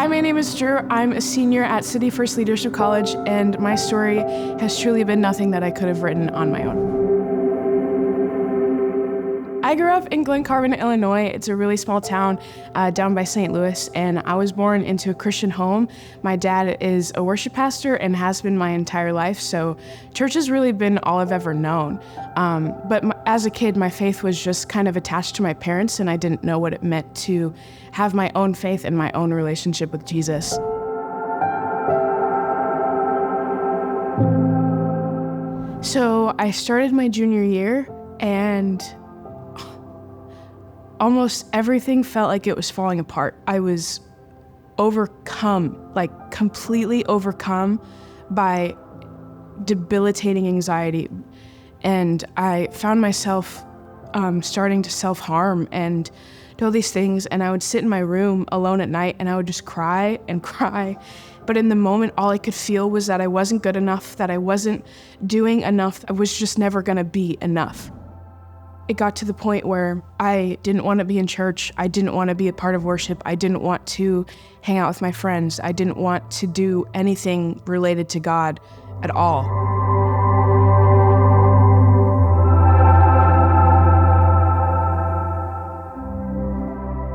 Hi, my name is Drew. I'm a senior at City First Leadership College, and my story has truly been nothing that I could have written on my own. I grew up in Glen Carbon, Illinois. It's a really small town down by St. Louis, and I was born into a Christian home. My dad is a worship pastor and has been my entire life, so church has really been all I've ever known. As a kid, my faith was just kind of attached to my parents, and I didn't know what it meant to have my own faith and my own relationship with Jesus. So I started my junior year, and almost everything felt like it was falling apart. I was overcome, like completely overcome by debilitating anxiety. And I found myself starting to self-harm and do all these things. And I would sit in my room alone at night and I would just cry and cry. But in the moment, all I could feel was that I wasn't good enough, that I wasn't doing enough. I was just never gonna be enough. It got to the point where I didn't want to be in church. I didn't want to be a part of worship. I didn't want to hang out with my friends. I didn't want to do anything related to God at all.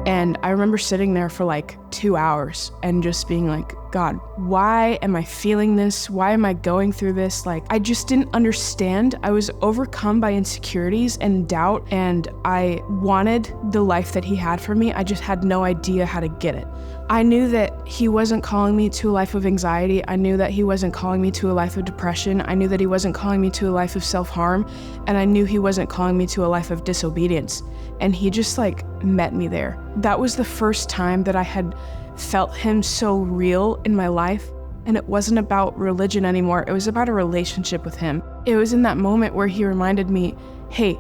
And I remember sitting there for like 2 hours and just being like, God, why am I feeling this? Why am I going through this? Like, I just didn't understand. I was overcome by insecurities and doubt, and I wanted the life that he had for me. I just had no idea how to get it. I knew that he wasn't calling me to a life of anxiety. I knew that he wasn't calling me to a life of depression. I knew that he wasn't calling me to a life of self-harm, and I knew he wasn't calling me to a life of disobedience. And he just like met me there. That was the first time that I had felt him so real in my life. And it wasn't about religion anymore. It was about a relationship with him. It was in that moment where he reminded me, hey,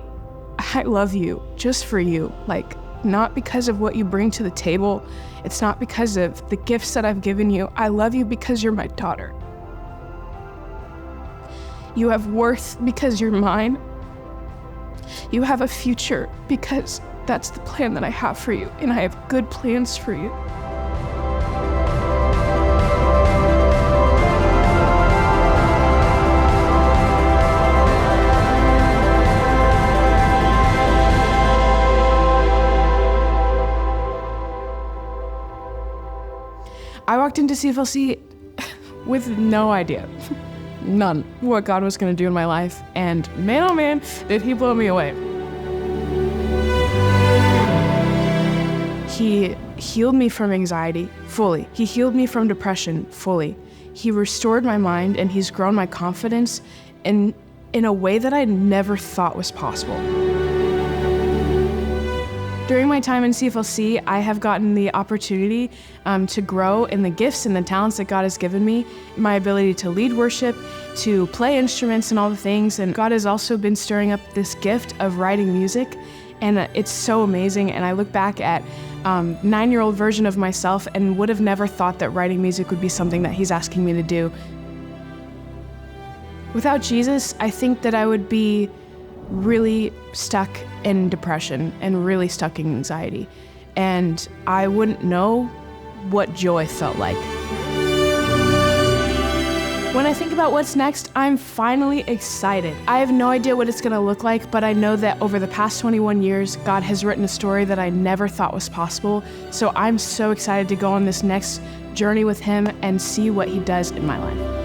I love you just for you. Like, not because of what you bring to the table. It's not because of the gifts that I've given you. I love you because you're my daughter. You have worth because you're mine. You have a future because that's the plan that I have for you, and I have good plans for you. I walked into CFLC with no idea, none, what God was going to do in my life. And man, oh man, did he blow me away. He healed me from anxiety fully. He healed me from depression fully. He restored my mind, and he's grown my confidence in a way that I never thought was possible. During my time in CFLC, I have gotten the opportunity to grow in the gifts and the talents that God has given me, my ability to lead worship, to play instruments and all the things. And God has also been stirring up this gift of writing music, and it's so amazing. And I look back at 9-year-old version of myself and would have never thought that writing music would be something that he's asking me to do. Without Jesus, I think that I would be really stuck in depression and really stuck in anxiety. And I wouldn't know what joy felt like. When I think about what's next, I'm finally excited. I have no idea what it's gonna look like, but I know that over the past 21 years, God has written a story that I never thought was possible. So I'm so excited to go on this next journey with him and see what he does in my life.